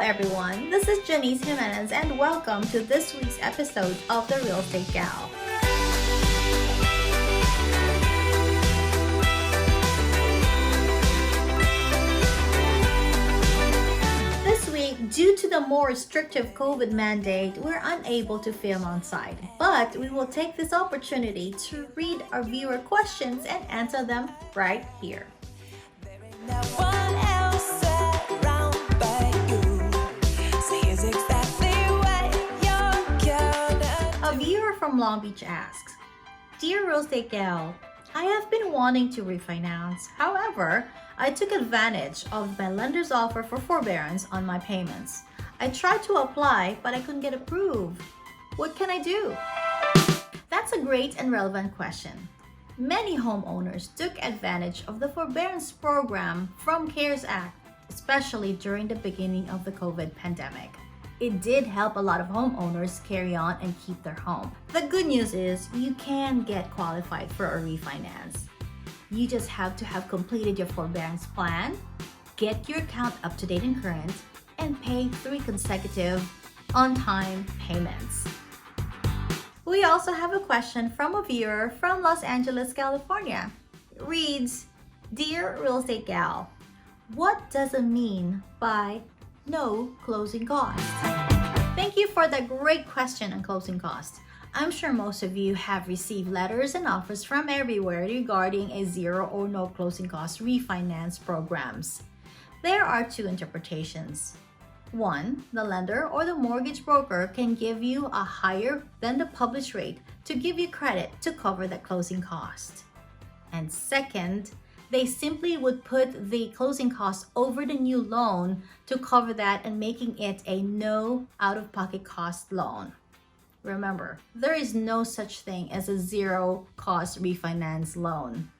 everyone, this is Janice Jimenez and welcome to this week's episode of The Real Estate Gal. This week, due to the more restrictive COVID mandate, we're unable to film on site, but we will take this opportunity to read our viewer questions and answer them right here. A viewer from Long Beach asks, Dear Real Estate Gal, I have been wanting to refinance. However, I took advantage of my lender's offer for forbearance on my payments. I tried to apply, but I couldn't get approved. What can I do? That's a great and relevant question. Many homeowners took advantage of the forbearance program from CARES Act, especially during the beginning of the COVID pandemic. It did help a lot of homeowners carry on and keep their home. The good news is you can get qualified for a refinance. You just have to have completed your forbearance plan, get your account up to date and current, and pay 3 consecutive on-time payments. We also have a question from a viewer from Los Angeles, California. It reads, Dear Real Estate Gal, what does it mean by no closing costs? Thank you for that great question on closing costs. I'm sure most of you have received letters and offers from everywhere regarding a zero or no closing cost refinance programs. There are 2 interpretations. 1, the lender or the mortgage broker can give you a higher than the published rate to give you credit to cover that closing cost. And second, they simply would put the closing costs over the new loan to cover that and making it a no out-of-pocket cost loan. Remember, there is no such thing as a zero cost refinance loan.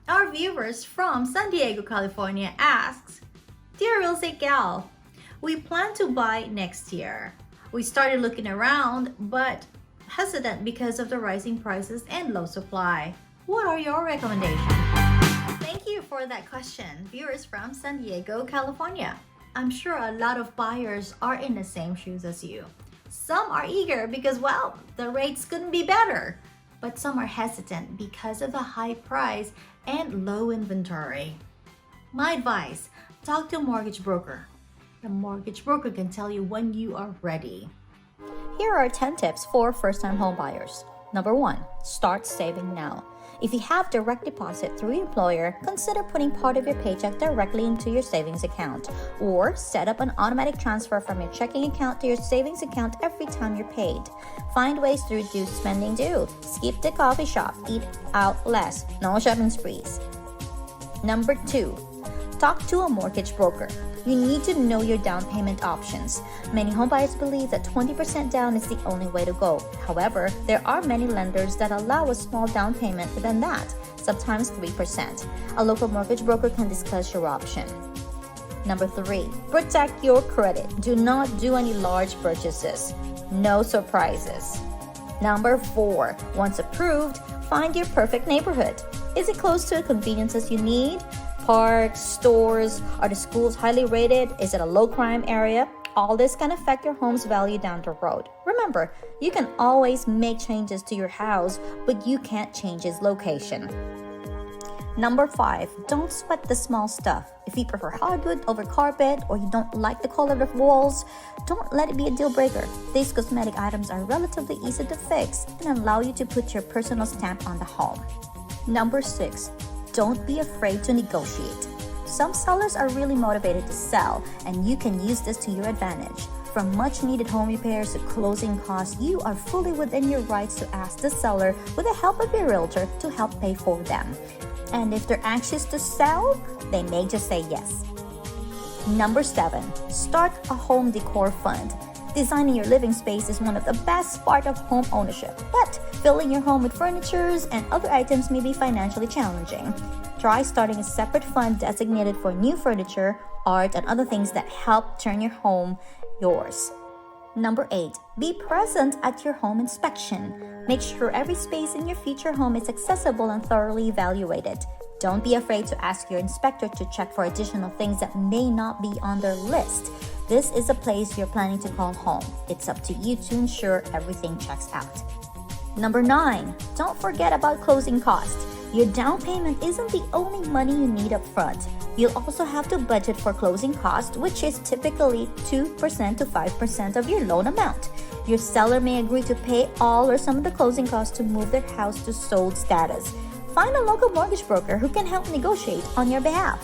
Our viewers from San Diego, California asks, Dear Real Estate Gal, we plan to buy next year. We started looking around, but hesitant because of the rising prices and low supply. What are your recommendations? Thank you for that question, viewers from San Diego, California. I'm sure a lot of buyers are in the same shoes as you. Some are eager because, well, the rates couldn't be better. But some are hesitant because of the high price and low inventory. My advice, talk to a mortgage broker. The mortgage broker can tell you when you are ready. Here are 10 tips for first-time home buyers. Number 1, start saving now. If you have direct deposit through your employer, consider putting part of your paycheck directly into your savings account, or set up an automatic transfer from your checking account to your savings account every time you're paid. Find ways to reduce spending too. Skip the coffee shop, eat out less, no shopping sprees. Number 2, talk to a mortgage broker. You need to know your down payment options. Many homebuyers believe that 20% down is the only way to go. However, there are many lenders that allow a small down payment than that, sometimes 3%. A local mortgage broker can discuss your option. Number 3, protect your credit. Do not do any large purchases. No surprises. Number 4, once approved, find your perfect neighborhood. Is it close to the conveniences you need? Parks, stores, are the schools highly rated? Is it a low crime area? All this can affect your home's value down the road. Remember, you can always make changes to your house, but you can't change its location. Number 5, don't sweat the small stuff. If you prefer hardwood over carpet or you don't like the color of the walls, don't let it be a deal breaker. These cosmetic items are relatively easy to fix and allow you to put your personal stamp on the home. Number 6, don't be afraid to negotiate. Some sellers are really motivated to sell, and you can use this to your advantage. From much needed home repairs to closing costs, you are fully within your rights to ask the seller, with the help of your realtor, to help pay for them. And if they're anxious to sell, they may just say yes. Number 7, start a home decor fund. Designing your living space is one of the best parts of home ownership, but filling your home with furniture and other items may be financially challenging. Try starting a separate fund designated for new furniture, art, and other things that help turn your home yours. Number 8, be present at your home inspection. Make sure every space in your future home is accessible and thoroughly evaluated. Don't be afraid to ask your inspector to check for additional things that may not be on their list. This is a place you're planning to call home. It's up to you to ensure everything checks out. Number 9, don't forget about closing costs. Your down payment isn't the only money you need up front. You'll also have to budget for closing costs, which is typically 2% to 5% of your loan amount. Your seller may agree to pay all or some of the closing costs to move their house to sold status. Find a local mortgage broker who can help negotiate on your behalf.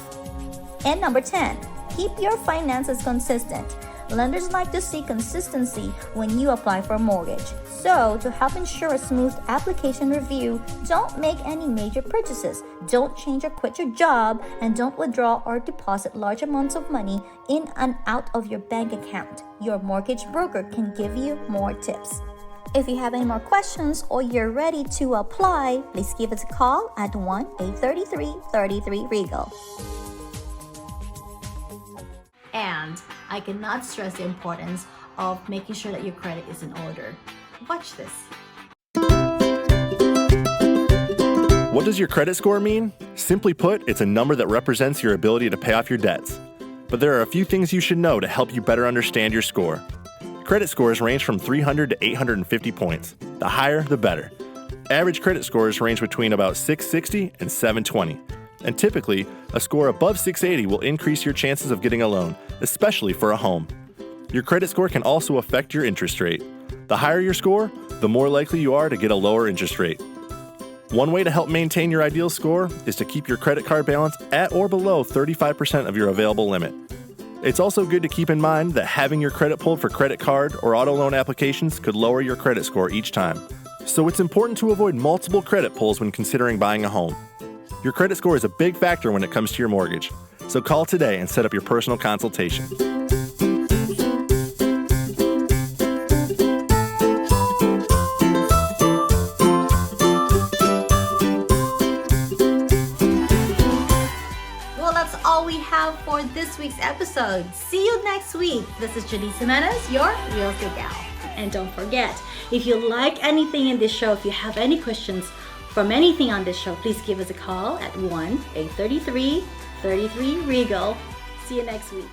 And number 10, keep your finances consistent. Lenders like to see consistency when you apply for a mortgage. So, to help ensure a smooth application review, don't make any major purchases, don't change or quit your job, and don't withdraw or deposit large amounts of money in and out of your bank account. Your mortgage broker can give you more tips. If you have any more questions or you're ready to apply, please give us a call at 1-833-33-REGAL. And I cannot stress the importance of making sure that your credit is in order. Watch this. What does your credit score mean? Simply put, it's a number that represents your ability to pay off your debts. But there are a few things you should know to help you better understand your score. Credit scores range from 300 to 850 points. The higher, the better. Average credit scores range between about 660 and 720. And typically, a score above 680 will increase your chances of getting a loan, especially for a home. Your credit score can also affect your interest rate. The higher your score, the more likely you are to get a lower interest rate. One way to help maintain your ideal score is to keep your credit card balance at or below 35% of your available limit. It's also good to keep in mind that having your credit pulled for credit card or auto loan applications could lower your credit score each time. So it's important to avoid multiple credit pulls when considering buying a home. Your credit score is a big factor when it comes to your mortgage. So call today and set up your personal consultation. All we have for this week's episode. See you next week. This is Janice Jimenez, your Real Estate Gal. And don't forget, if you like anything in this show, if you have any questions from anything on this show, please give us a call at 1-833-33-REGAL. See you next week.